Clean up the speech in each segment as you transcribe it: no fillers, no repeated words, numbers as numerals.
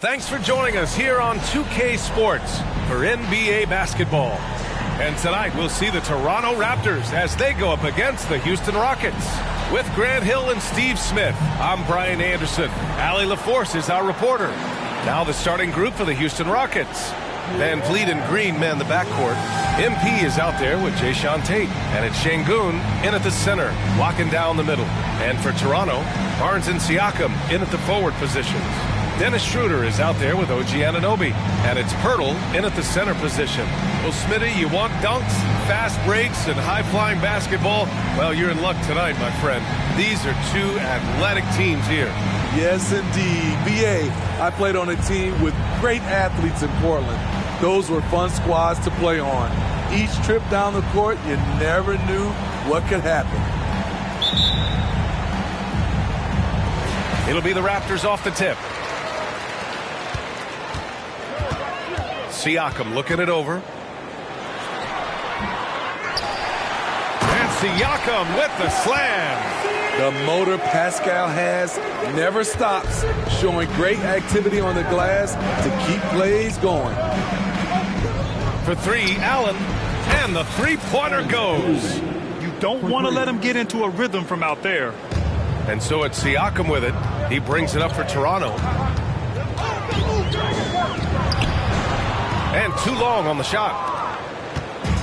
Thanks for joining us here on 2K Sports for NBA basketball. And tonight we'll see the Toronto Raptors as they go up against the Houston Rockets. With Grant Hill and Steve Smith, I'm Brian Anderson. Allie LaForce is our reporter. Now the starting group for the Houston Rockets. Van Vliet and Green man the backcourt. MP is out there with Jae'Sean Tate. And it's Şengün in at the center, locking down the middle. And for Toronto, Barnes and Siakam in at the forward positions. Dennis Schroeder is out there with OG Anunoby. And it's Poeltl in at the center position. Well, Smitty, you want dunks, fast breaks, and high-flying basketball? Well, you're in luck tonight, my friend. These are two athletic teams here. Yes, indeed. BA, I played on a team with great athletes in Portland. Those were fun squads to play on. Each trip down the court, you never knew what could happen. It'll be the Raptors off the tip. Siakam looking it over. And Siakam with the slam. The motor Pascal has never stops, showing great activity on the glass to keep plays going. For three, Allen, and the three-pointer goes. You don't want to let him get into a rhythm from out there. And so it's Siakam with it. He brings it up for Toronto. And too long on the shot.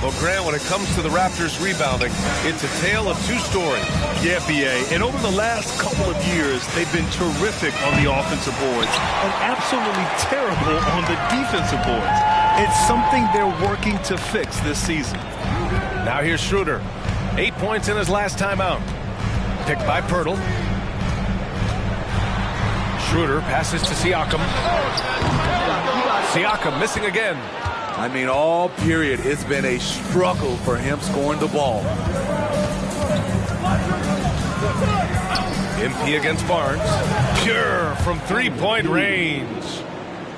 Well, Grant, when it comes to the Raptors rebounding, it's a tale of two stories. Yeah, B.A. And over the last couple of years, they've been terrific on the offensive boards and absolutely terrible on the defensive boards. It's something they're working to fix this season. Now here's Schroeder. 8 points in his last time out. Picked by Poeltl. Schroeder passes to Siakam. Siakam missing again. I mean, all period, it's been a struggle for him scoring the ball. MP against Barnes. Pure from three-point range.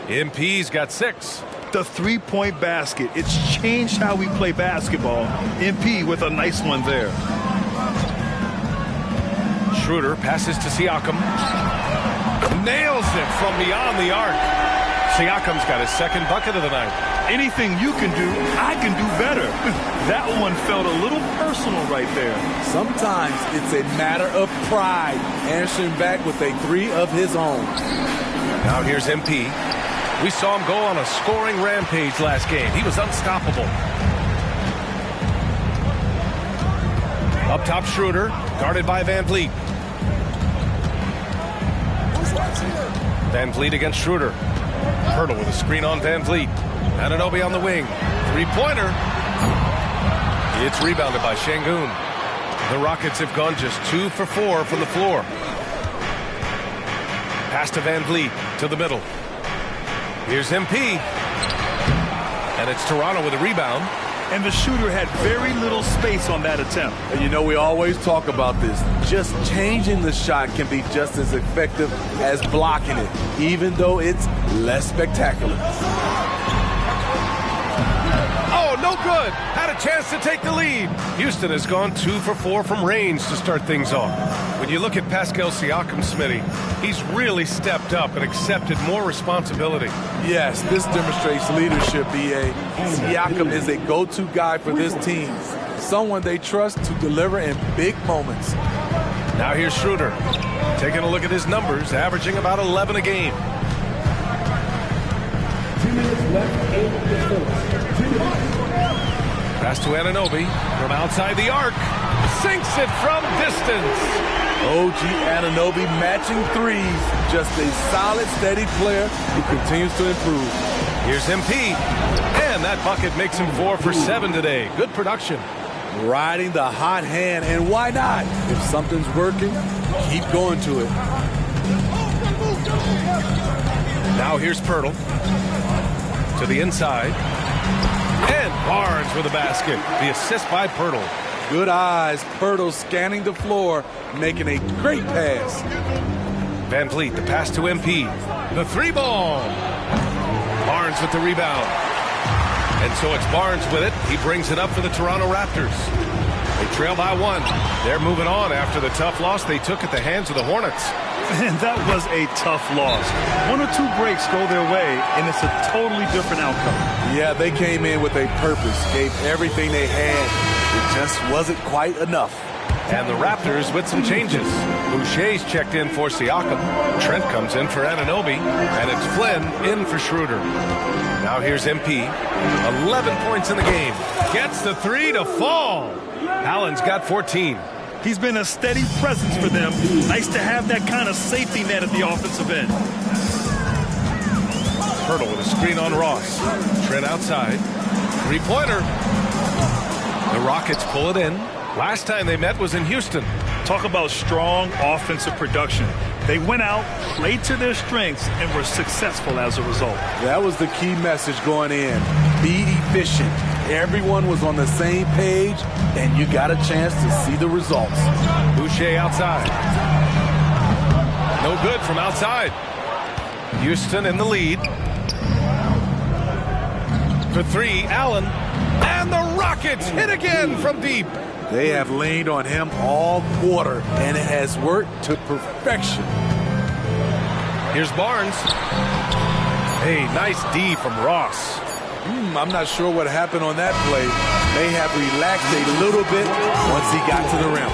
MP's got 6. The three-point basket. It's changed how we play basketball. MP with a nice one there. Schroeder passes to Siakam. Nails it from beyond the arc. Siakam's got his second bucket of the night. Anything you can do, I can do better. That one felt a little personal right there. Sometimes it's a matter of pride, answering back with a three of his own. Now here's MP. We saw him go on a scoring rampage last game. He was unstoppable. Up top, Schroeder, guarded by Van Vliet. Van Vliet against Schroeder. Poeltl with a screen on Van Vliet. Anunoby on the wing. Three-pointer. It's rebounded by Şengün. The Rockets have gone just 2 for 4 from the floor. Pass to Van Vliet to the middle. Here's MP. And it's Toronto with a rebound. And the shooter had very little space on that attempt. And you know, we always talk about this. Just changing the shot can be just as effective as blocking it, even though it's less spectacular. Oh, no good. Had a chance to take the lead. Houston has gone 2 for 4 from range to start things off. When you look at Pascal Siakam, Smitty, he's really stepped up and accepted more responsibility. Yes, this demonstrates leadership, B.A. Siakam is a go-to guy for this team. Someone they trust to deliver in big moments. Now here's Schroeder. Taking a look at his numbers, averaging about 11 a game. 2 minutes left, 8 to 4. Pass to Anunoby from outside the arc. Sinks it from distance. OG Anunoby matching threes. Just a solid, steady player who continues to improve. Here's MP. And that bucket makes him 4 for 7 today. Good production. Riding the hot hand, and why not? If something's working, keep going to it. Now here's Poeltl. To the inside. And Barnes with a basket. The assist by Poeltl. Good eyes. Poeltl scanning the floor, making a great pass. Van Vliet, the pass to MP. The three ball. Barnes with the rebound. And so it's Barnes with it. He brings it up for the Toronto Raptors. They trail by 1. They're moving on after the tough loss they took at the hands of the Hornets. And that was a tough loss. One or two breaks go their way, and it's a totally different outcome. Yeah, they came in with a purpose, gave everything they had. It just wasn't quite enough. And the Raptors with some changes. Boucher's checked in for Siakam. Trent comes in for Anunoby. And it's Flynn in for Schroeder. Now here's MP. 11 points in the game. Gets the three to fall. Allen's got 14. He's been a steady presence for them. Nice to have that kind of safety net at the offensive end. Hurdle with a screen on Ross. Trent outside. Three-pointer. The Rockets pull it in. Last time they met was in Houston. Talk about strong offensive production. They went out, played to their strengths, and were successful as a result. That was the key message going in. Be efficient. Everyone was on the same page, and you got a chance to see the results. Boucher outside. No good from outside. Houston in the lead. For three, Allen. And the Rockets hit again from deep. They have leaned on him all quarter, and it has worked to perfection. Here's Barnes. Hey, nice D from Ross. I'm not sure what happened on that play. May have relaxed a little bit once he got to the rim.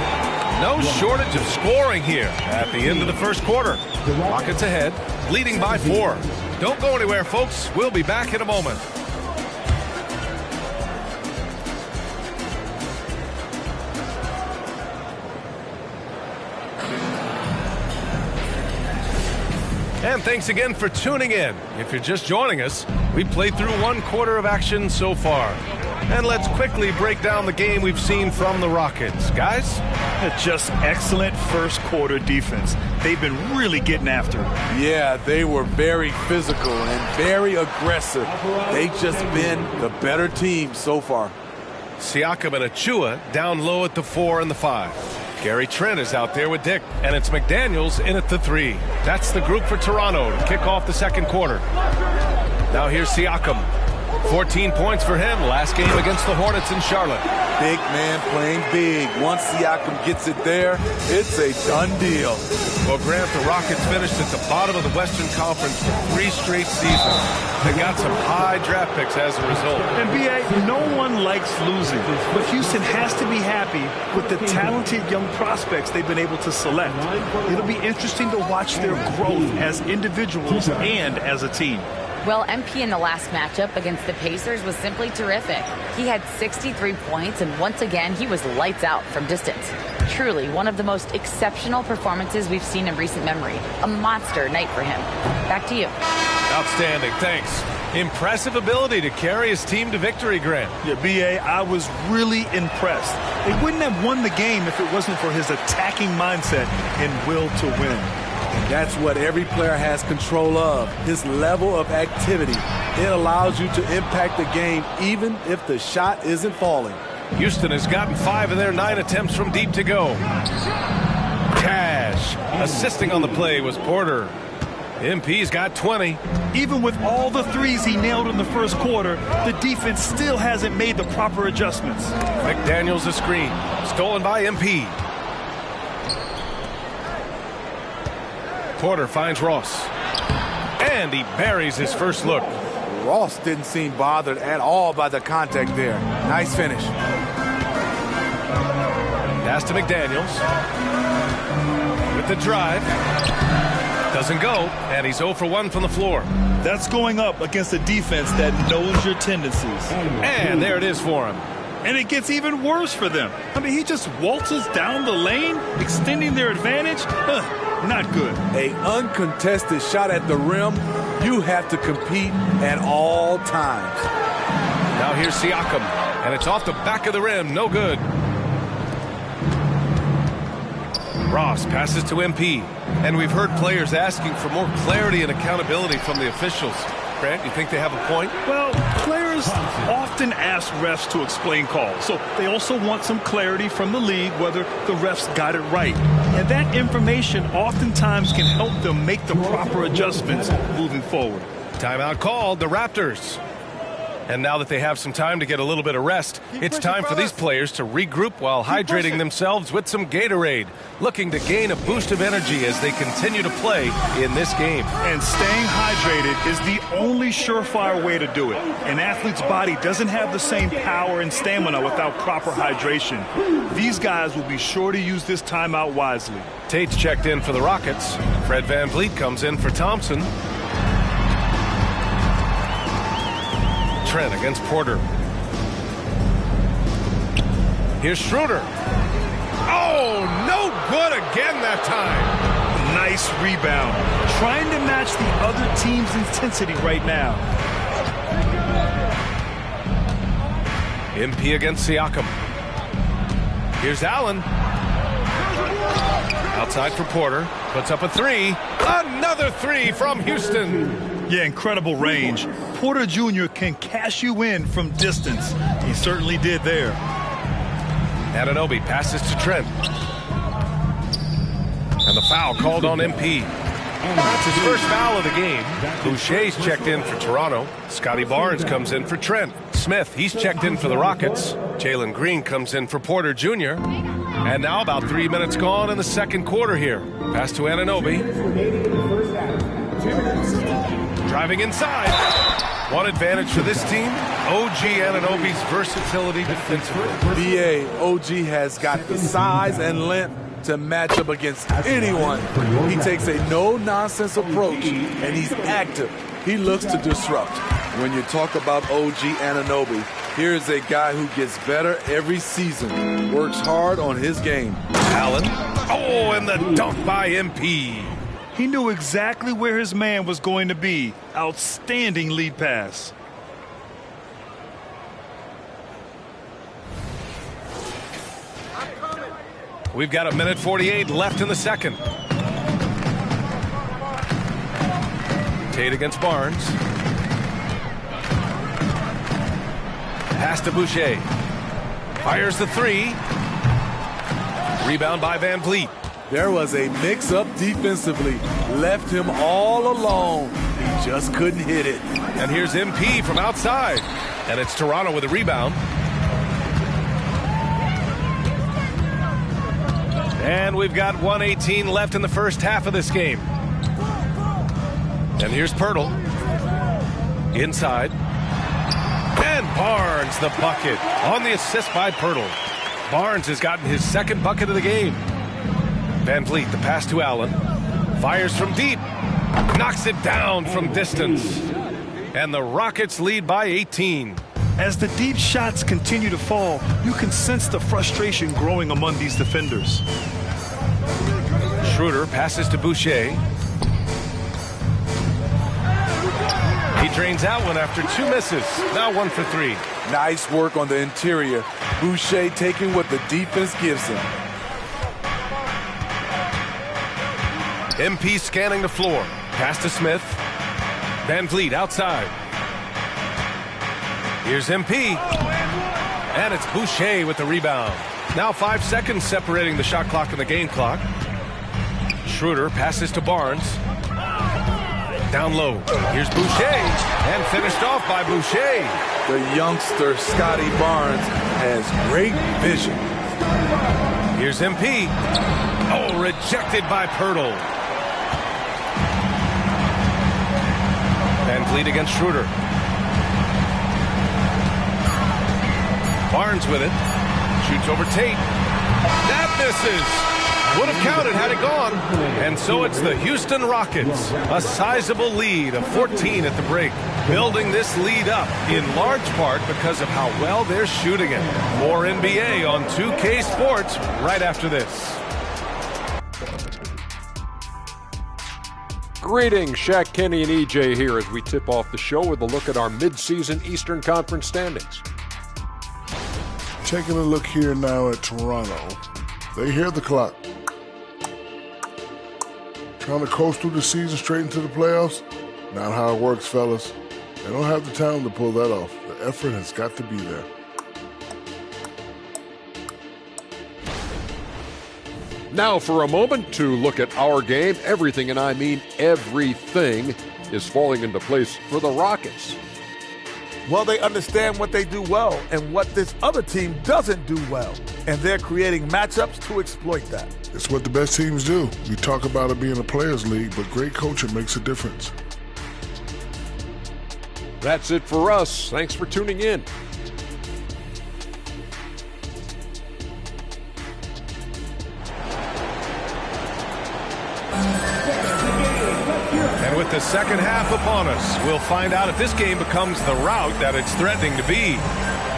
No shortage of scoring here at the end of the first quarter. Rockets ahead, leading by 4. Don't go anywhere, folks. We'll be back in a moment. And thanks again for tuning in. If you're just joining us, we played through one quarter of action so far. And let's quickly break down the game we've seen from the Rockets. Guys? Just excellent first quarter defense. They've been really getting after it. Yeah, they were very physical and very aggressive. They've just been the better team so far. Siakam and Achua down low at the 4 and the 5. Gary Trent is out there with Dick, and it's McDaniels in at the 3. That's the group for Toronto to kick off the second quarter. Now here's Siakam. 14 points for him last game against the Hornets in Charlotte. Big man playing big. Once Siakam gets it there, it's a done deal. Well, Grant, the Rockets finished at the bottom of the Western Conference for 3 straight seasons. They got some high draft picks as a result. And B.A., no one likes losing, but Houston has to be happy with the talented young prospects they've been able to select. It'll be interesting to watch their growth as individuals and as a team. Well, MP in the last matchup against the Pacers was simply terrific. He had 63 points, and once again, he was lights out from distance. Truly, one of the most exceptional performances we've seen in recent memory. A monster night for him. Back to you. Outstanding, thanks. Impressive ability to carry his team to victory, Grant. Yeah, B.A., I was really impressed. They wouldn't have won the game if it wasn't for his attacking mindset and will to win. That's what every player has control of, his level of activity. It allows you to impact the game even if the shot isn't falling. Houston has gotten 5 of their 9 attempts from deep to go. Cash. Assisting on the play was Porter. MP's got 20. Even with all the threes he nailed in the first quarter, the defense still hasn't made the proper adjustments. McDaniels a screen. Stolen by MP. Porter finds Ross. And he buries his first look. Ross didn't seem bothered at all by the contact there. Nice finish. Pass to McDaniels. With the drive. Doesn't go. And he's 0 for 1 from the floor. That's going up against a defense that knows your tendencies. And there it is for him. And it gets even worse for them. I mean, he just waltzes down the lane, extending their advantage. Not good. An uncontested shot at the rim, you have to compete at all times. Now here's Siakam, and it's off the back of the rim. No good. Ross passes to MP, and we've heard players asking for more clarity and accountability from the officials. Grant, you think they have a point? Well, players often ask refs to explain calls, so they also want some clarity from the league whether the refs got it right. And that information oftentimes can help them make the proper adjustments moving forward. Timeout called, the Raptors. And now that they have some time to get a little bit of rest, it's time for these players to regroup while hydrating themselves with some Gatorade, looking to gain a boost of energy as they continue to play in this game. And staying hydrated is the only surefire way to do it. An athlete's body doesn't have the same power and stamina without proper hydration. These guys will be sure to use this timeout wisely. Tate's checked in for the Rockets. Fred VanVleet comes in for Thompson. Trent against Porter. Here's Schroeder. Oh, no good again that time. Nice rebound. Trying to match the other team's intensity right now. MP against Siakam. Here's Allen. Outside for Porter. Puts up a three. Another three from Houston. Yeah, incredible range. Porter Jr. can cash you in from distance. He certainly did there. Anunoby passes to Trent. And the foul called on MP. That's his first foul of the game. Boucher's checked in for Toronto. Scotty Barnes comes in for Trent. Smith, he's checked in for the Rockets. Jalen Green comes in for Porter Jr. And now about 3 minutes gone in the second quarter here. Pass to Anunoby. Driving inside. One advantage for this team, OG Anunoby's versatility defensively. BA, OG has got the size and length to match up against anyone. He takes a no-nonsense approach, and he's active. He looks to disrupt. When you talk about OG Anunoby, here's a guy who gets better every season, works hard on his game. Allen. Oh, and the dunk by MP. He knew exactly where his man was going to be. Outstanding lead pass. We've got 1:48 left in the second. Tate against Barnes. Pass to Boucher. Fires the three. Rebound by VanVleet. There was a mix-up defensively. Left him all alone. He just couldn't hit it. And here's MP from outside. And it's Toronto with a rebound. And we've got 1:18 left in the first half of this game. And here's Pirtle. Inside. And Barnes the bucket on the assist by Pirtle. Barnes has gotten his second bucket of the game. VanVleet, the pass to Allen. Fires from deep. Knocks it down from distance. And the Rockets lead by 18. As the deep shots continue to fall, you can sense the frustration growing among these defenders. Schroeder passes to Boucher. He drains that one after two misses. Now 1 for 3. Nice work on the interior. Boucher taking what the defense gives him. MP scanning the floor. Pass to Smith. VanVleet outside. Here's MP. And it's Boucher with the rebound. Now 5 seconds separating the shot clock and the game clock. Schroeder passes to Barnes. Down low. Here's Boucher. And finished off by Boucher. The youngster, Scotty Barnes, has great vision. Here's MP. Oh, rejected by Pirtle. VanVleet against Schroeder. Barnes with it. Shoots over Tate. That misses. Would have counted had it gone. And so it's the Houston Rockets. A sizable lead of 14 at the break. Building this lead up in large part because of how well they're shooting it. More NBA on 2K Sports right after this. Greetings, Shaq Kenny and EJ here as we tip off the show with a look at our mid-season Eastern Conference standings. Taking a look here now at Toronto. They hear the clock. Trying to coast through the season straight into the playoffs? Not how it works, fellas. They don't have the talent to pull that off. The effort has got to be there. Now for a moment to look at our game. Everything, and I mean everything, is falling into place for the Rockets. Well, they understand what they do well and what this other team doesn't do well. And they're creating matchups to exploit that. It's what the best teams do. We talk about it being a players' league, but great coaching makes a difference. That's it for us. Thanks for tuning in. And with the second half upon us, we'll find out if this game becomes the rout that it's threatening to be.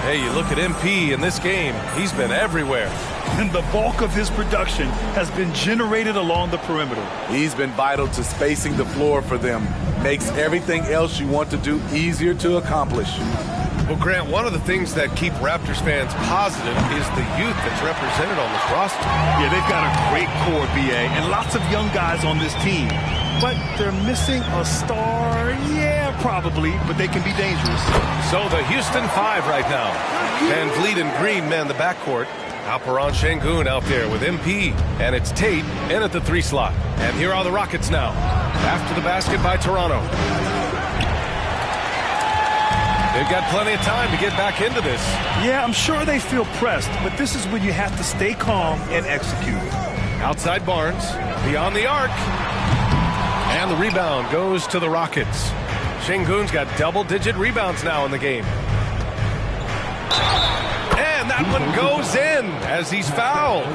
Hey, you look at MP in this game, he's been everywhere. And the bulk of his production has been generated along the perimeter. He's been vital to spacing the floor for them. Makes everything else you want to do easier to accomplish. Well, Grant, one of the things that keep Raptors fans positive is the youth that's represented on this roster. Yeah, they've got a great core, BA, and lots of young guys on this team. But they're missing a star, yeah, probably, but they can be dangerous. So the Houston Five right now. Van Vliet and Green man the backcourt. Alperen Sengun out there with MP. And it's Tate in at the 3 slot. And here are the Rockets now. After the basket by Toronto. They've got plenty of time to get back into this. Yeah, I'm sure they feel pressed, but this is when you have to stay calm and execute. Outside Barnes, beyond the arc. And the rebound goes to the Rockets. Sengun's got double-digit rebounds now in the game. And that one goes in as he's fouled.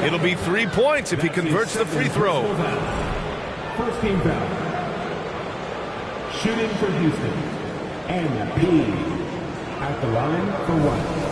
It'll be 3 points if he converts the free throw. First team foul. Shooting for Houston. MP at the line for 1.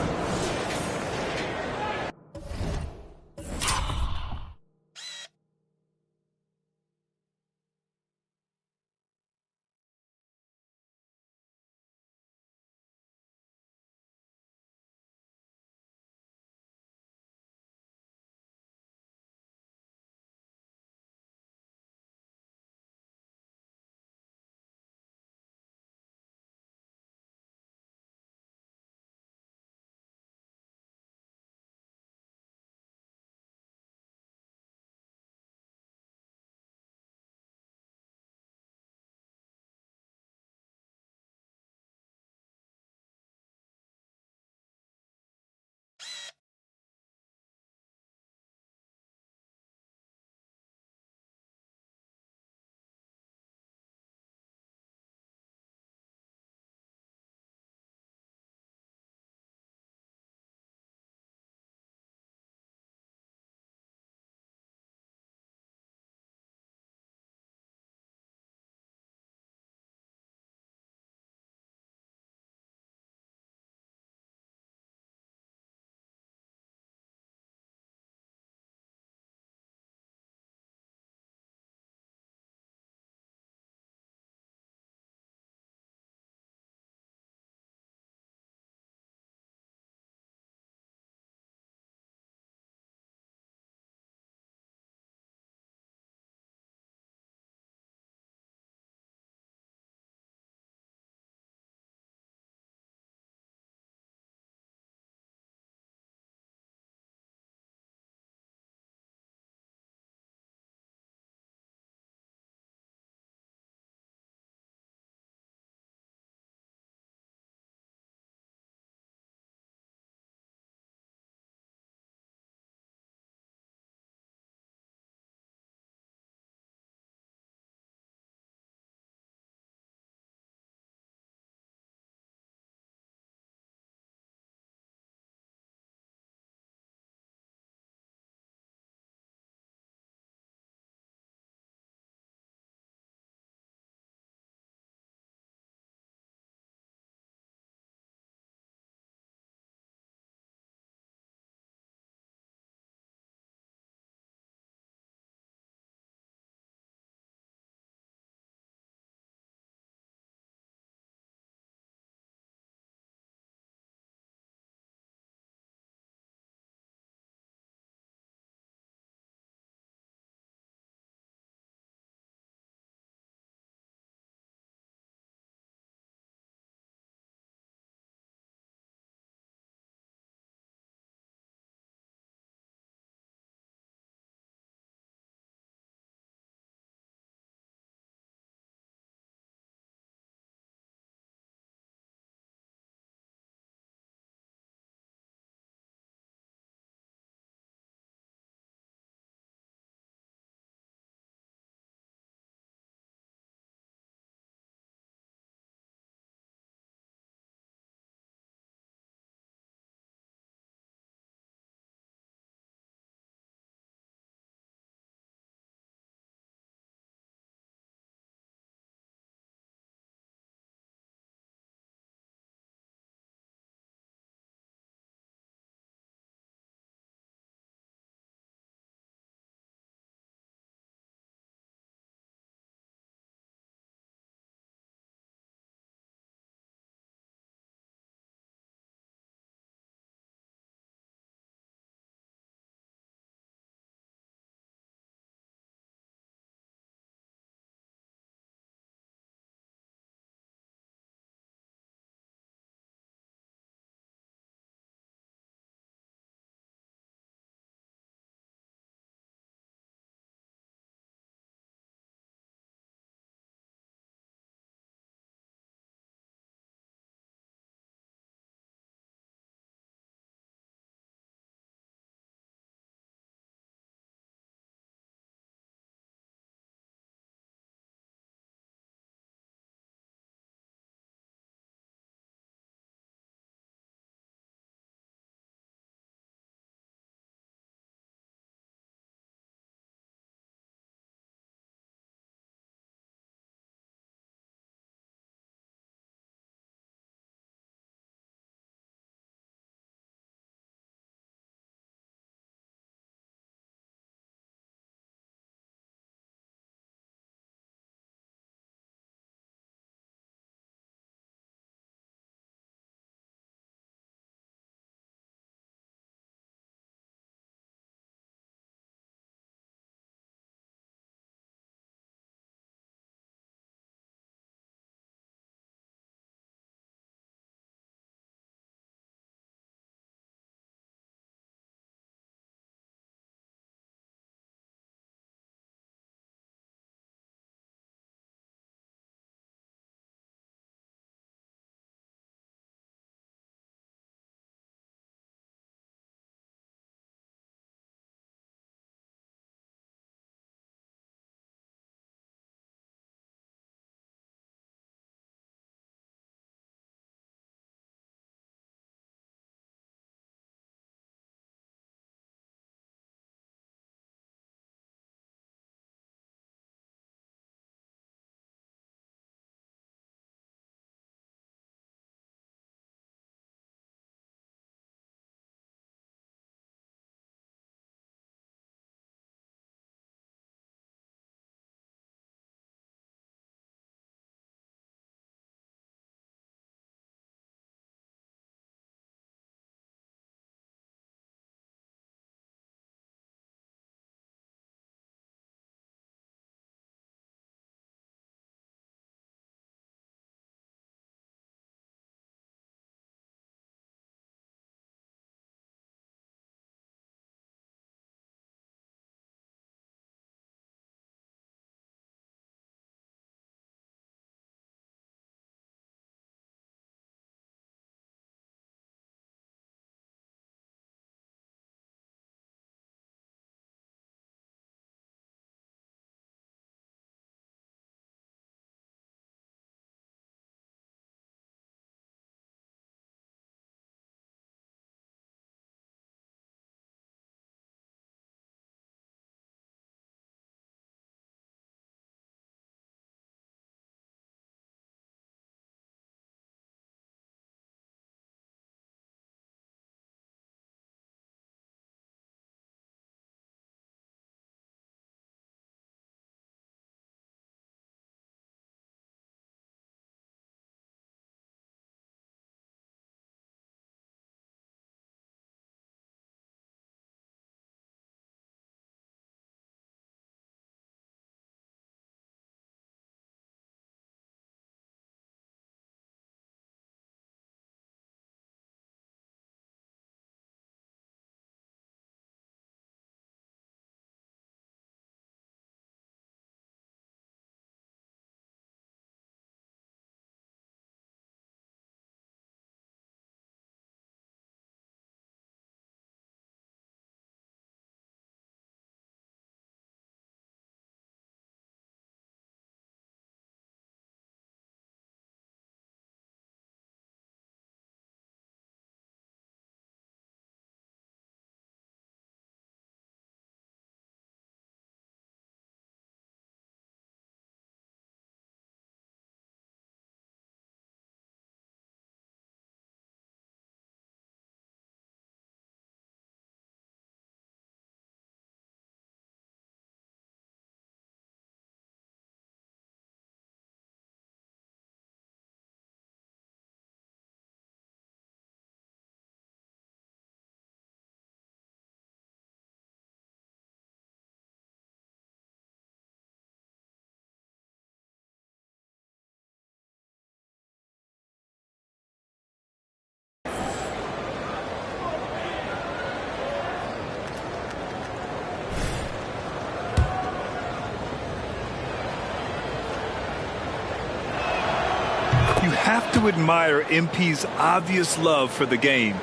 You have to admire MP's obvious love for the game.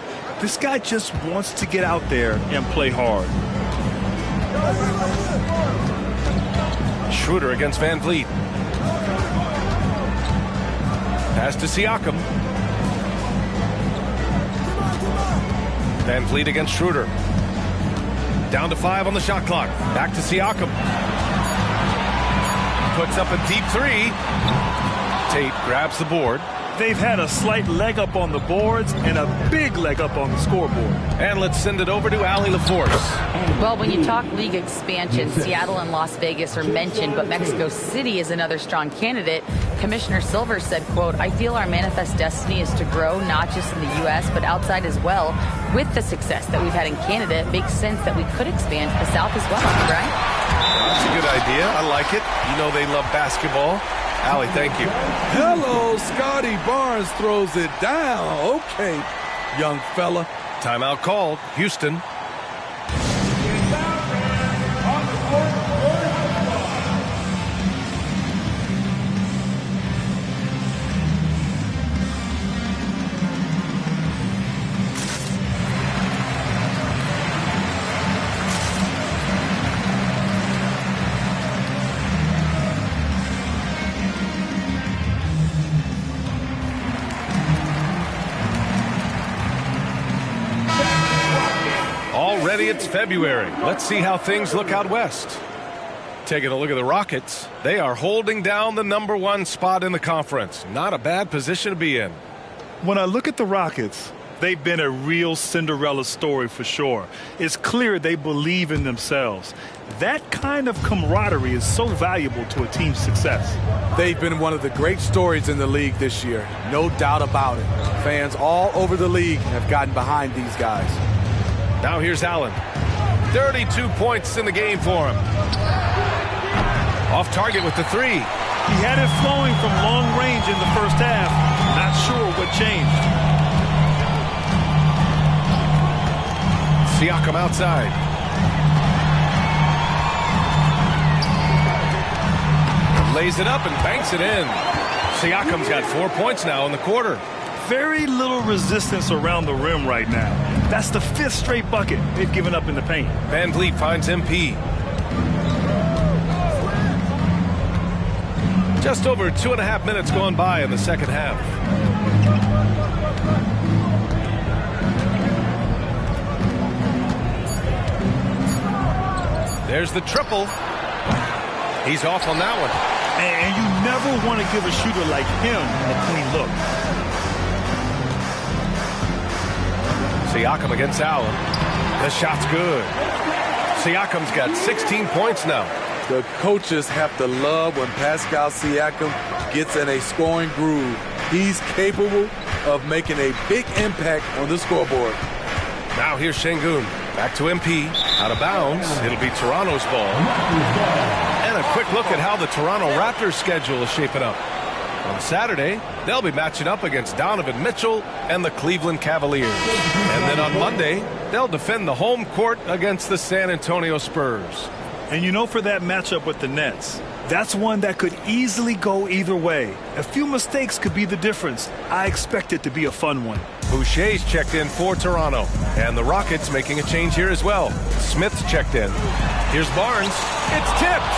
This guy just wants to get out there and play hard. Schroeder against Van Vliet. Pass to Siakam. Van Vliet against Schroeder. Down to 5 on the shot clock. Back to Siakam. Puts up a deep three. Tate grabs the board. They've had a slight leg up on the boards and a big leg up on the scoreboard. And let's send it over to Allie LaForce. Well, when you talk league expansion, Seattle and Las Vegas are mentioned, but Mexico City is another strong candidate. Commissioner Silver said, quote, "I feel our manifest destiny is to grow not just in the U.S., but outside as well. With the success that we've had in Canada, it makes sense that we could expand to the South as well," right? That's a good idea. I like it. You know they love basketball. Allie, thank you. Hello, Scotty Barnes throws it down. Okay, young fella. Timeout called. Houston. Already it's February. Let's see how things look out west. Taking a look at the Rockets, they are holding down the #1 spot in the conference. Not a bad position to be in. When I look at the Rockets, they've been a real Cinderella story for sure. It's clear they believe in themselves. That kind of camaraderie is so valuable to a team's success. They've been one of the great stories in the league this year. No doubt about it. Fans all over the league have gotten behind these guys. Now here's Allen. 32 points in the game for him. Off target with the three. He had it flowing from long range in the first half. Not sure what changed. Siakam outside. Lays it up and banks it in. Siakam's got 4 points now in the quarter. Very little resistance around the rim right now. That's the 5th straight bucket they've given up in the paint. Van Vliet finds MP. Just over 2.5 minutes gone by in the second half. There's the triple. He's off on that one. And you never want to give a shooter like him a clean look. Siakam against Allen. The shot's good. Siakam's got 16 points now. The coaches have to love when Pascal Siakam gets in a scoring groove. He's capable of making a big impact on the scoreboard. Now here's Şengün. Back to MP. Out of bounds. It'll be Toronto's ball. And a quick look at how the Toronto Raptors schedule is shaping up. On Saturday, they'll be matching up against Donovan Mitchell and the Cleveland Cavaliers. And then on Monday, they'll defend the home court against the San Antonio Spurs. And you know, for that matchup with the Nets, that's one that could easily go either way. A few mistakes could be the difference. I expect it to be a fun one. Boucher's checked in for Toronto. And the Rockets making a change here as well. Smith's checked in. Here's Barnes. It's tipped.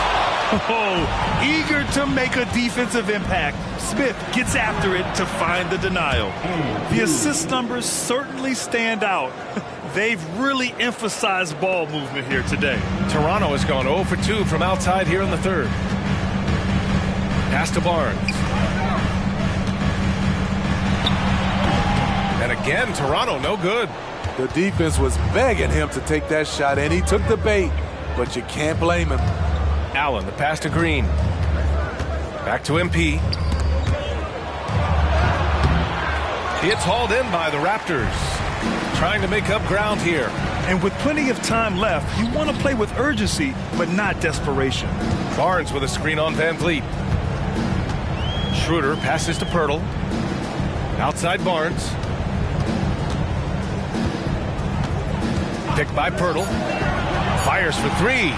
Oh, eager to make a defensive impact. Smith gets after it to find the denial. The assist numbers certainly stand out. They've really emphasized ball movement here today. Toronto has gone 0 for 2 from outside here in the third. Pass to Barnes. And again, Toronto no good. The defense was begging him to take that shot, and he took the bait, but you can't blame him. Allen, the pass to Green. Back to MP. It's hauled in by the Raptors. Trying to make up ground here. And with plenty of time left, you want to play with urgency, but not desperation. Barnes with a screen on Van Vliet. Schroeder passes to Poeltl. Outside Barnes. Picked by Poeltl. Fires for three.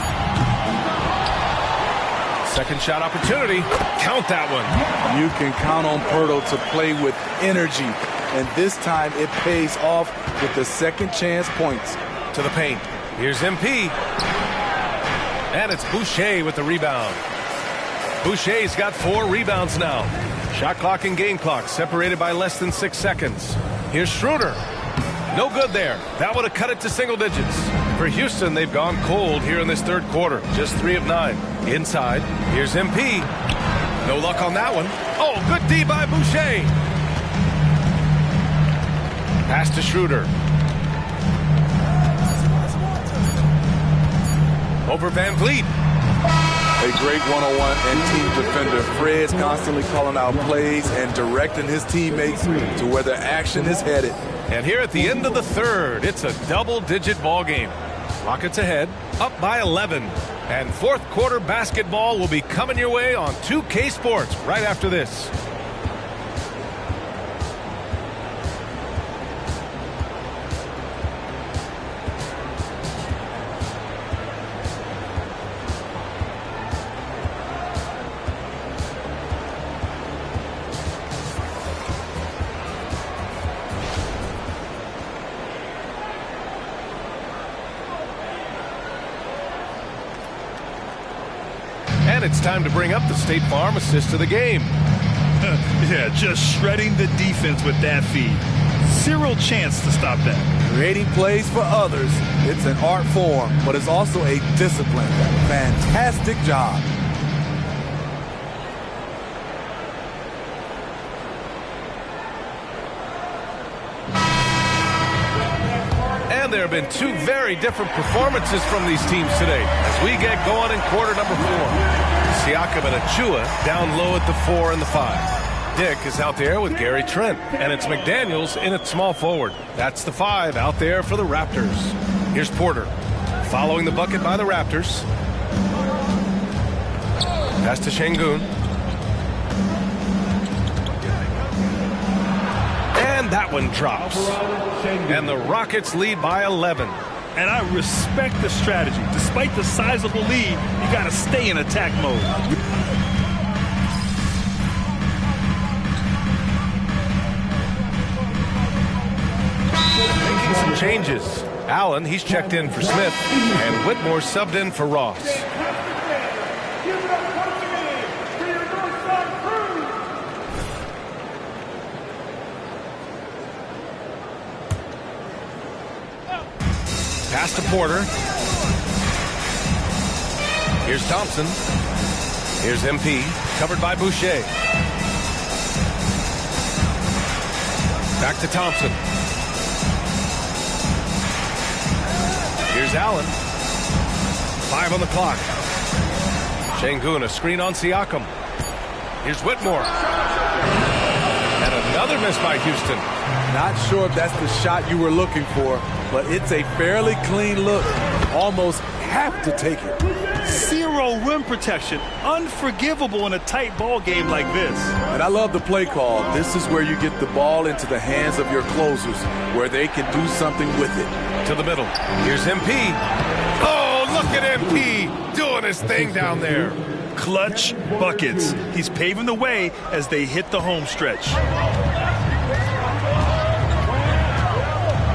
Second shot opportunity. Count that one. You can count on Poeltl to play with energy, and this time it pays off with the second chance points. To the paint. Here's MP. And it's Boucher with the rebound. Boucher's got 4 rebounds now. Shot clock and game clock separated by less than 6 seconds. Here's Schroeder. No good there. That would have cut it to single digits. For Houston, they've gone cold here in this third quarter. Just 3 of 9. Inside, here's MP. No luck on that one. Oh, good D by Boucher. Pass to Schroeder. Over Van Vliet. A great one-on-one and team defender. Fred's constantly calling out plays and directing his teammates to where the action is headed. And here at the end of the third, it's a double-digit ball game. Rockets ahead, up by 11. And fourth quarter basketball will be coming your way on 2K Sports right after this. And it's time to bring up the State Farm assist of the game. Yeah, just shredding the defense with that feed. Zero chance to stop that. Creating plays for others, it's an art form, but it's also a discipline. Fantastic job. And there have been 2 very different performances from these teams today as we get going in quarter number 4. Siakam and Achua down low at the 4 and the 5. Dick is out there with Gary Trent, and it's McDaniels in at small forward. That's the 5 out there for the Raptors. Here's Porter following the bucket by the Raptors. Pass to Şengün. And that one drops. And the Rockets lead by 11. And I respect the strategy. Despite the size of the lead, you got to stay in attack mode. Making some changes. Allen, he's checked in for Smith, and Whitmore subbed in for Ross. Pass to Porter. Here's Thompson. Here's MP, covered by Boucher. Back to Thompson. Here's Allen. 5 on the clock. Şengün, a screen on Siakam. Here's Whitmore. And another miss by Houston. Not sure if that's the shot you were looking for, but it's a fairly clean look. Almost have to take it. Zero rim protection. Unforgivable in a tight ball game like this. And I love the play call. This is where you get the ball into the hands of your closers, where they can do something with it. To the middle. Here's MP. Oh, look at MP doing his thing down there. Clutch buckets. He's paving the way as they hit the home stretch.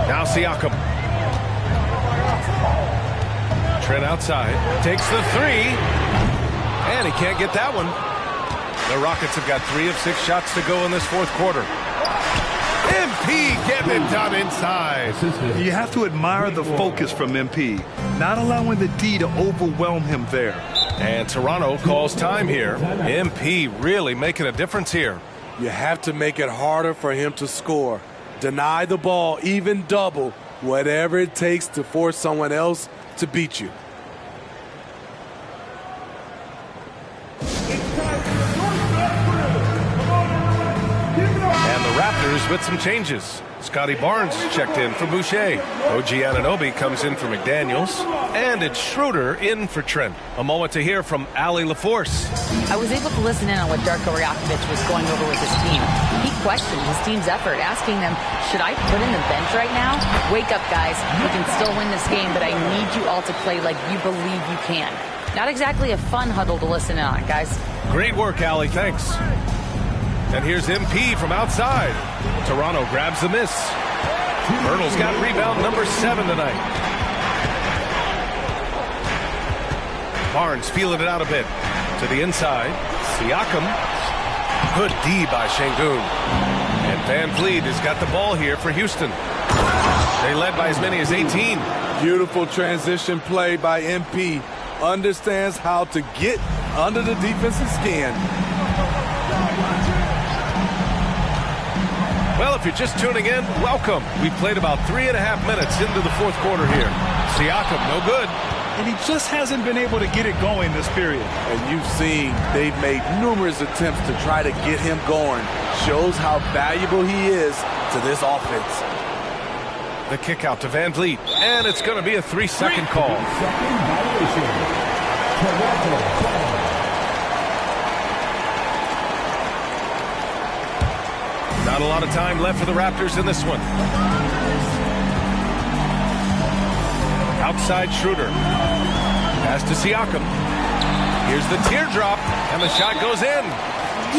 Now Siakam. Trent outside. Takes the 3. And he can't get that one. The Rockets have got 3 of 6 shots to go in this fourth quarter. MP getting it done inside. You have to admire the focus from MP. Not allowing the D to overwhelm him there. And Toronto calls time here. MP really making a difference here. You have to make it harder for him to score. Deny the ball, even double, whatever it takes to force someone else to beat you. And the Raptors with some changes. Scotty Barnes checked in for Boucher. OG Anunoby comes in for McDaniels. And it's Schroeder in for Trent. A moment to hear from Allie LaForce. I was able to listen in on what Darko Rajakovic was going over with his team. He questioned his team's effort, asking them, should I put in the bench right now? Wake up, guys. We can still win this game, but I need you all to play like you believe you can. Not exactly a fun huddle to listen in on, guys. Great work, Allie. Thanks. And here's MP from outside. Toronto grabs the miss. Myrtle's got rebound number 7 tonight. Barnes feeling it out a bit. To the inside. Siakam. Good D by Şengün. And Van Vliet has got the ball here for Houston. They led by as many as 18. Beautiful transition play by MP. Understands how to get under the defensive skin. Well, if you're just tuning in, welcome. We've played about 3.5 minutes into the fourth quarter here. Siakam, no good. And he just hasn't been able to get it going this period. And you've seen they've made numerous attempts to try to get him going. Shows how valuable he is to this offense. The kick out to Van Vliet. And it's going to be a 3-second call. Not a lot of time left for the Raptors in this one. Outside Schroeder. Pass to Siakam. Here's the teardrop, and the shot goes in.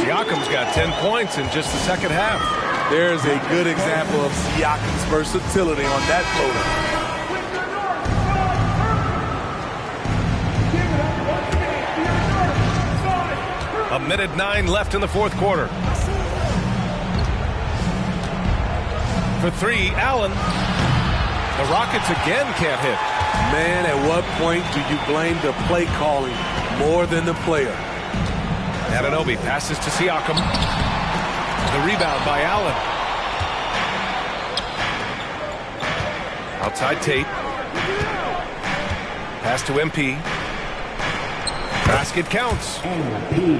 Siakam's got 10 points in just the second half. There's a good example of Siakam's versatility on that floater. A minute 9 left in the fourth quarter. For 3, Allen. The Rockets again can't hit. Man, at what point do you blame the play calling more than the player? Anunoby passes to Siakam. The rebound by Allen. Outside Tate. Pass to MP. Basket counts.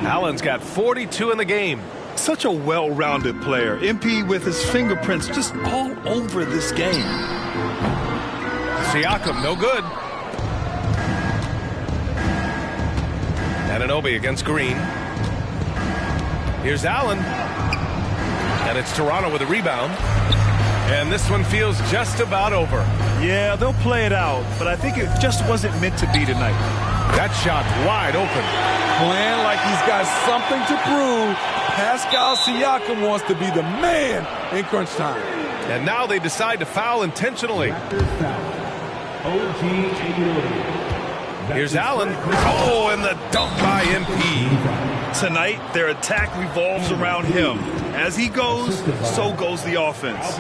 Allen's got 42 in the game. Such a well-rounded player. MP with his fingerprints just all over this game. Siakam, no good. Anunoby against Green. Here's Allen. And it's Toronto with a rebound. And this one feels just about over. Yeah, they'll play it out, but I think it just wasn't meant to be tonight. That shot wide open. Playing like he's got something to prove. Pascal Siakam wants to be the man in crunch time. And now they decide to foul intentionally. Here's Allen. Oh, and the dunk by MP. Tonight, their attack revolves around him. As he goes, so goes the offense.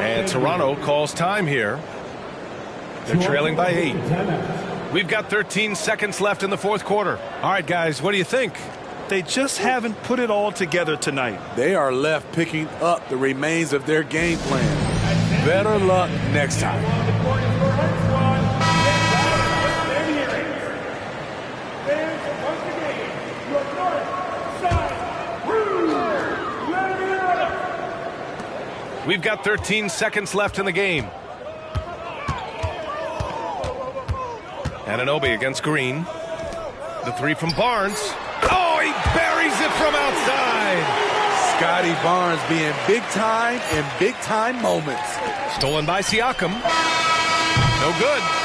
And Toronto calls time here. They're trailing by 8. We've got 13 seconds left in the fourth quarter. All right, guys, what do you think? They just haven't put it all together tonight. They are left picking up the remains of their game plan. Better luck next time. We've got 13 seconds left in the game. Anunoby against Green. The 3 from Barnes. Oh, he buries it from outside. Scotty Barnes being big time in big time moments. Stolen by Siakam. No good.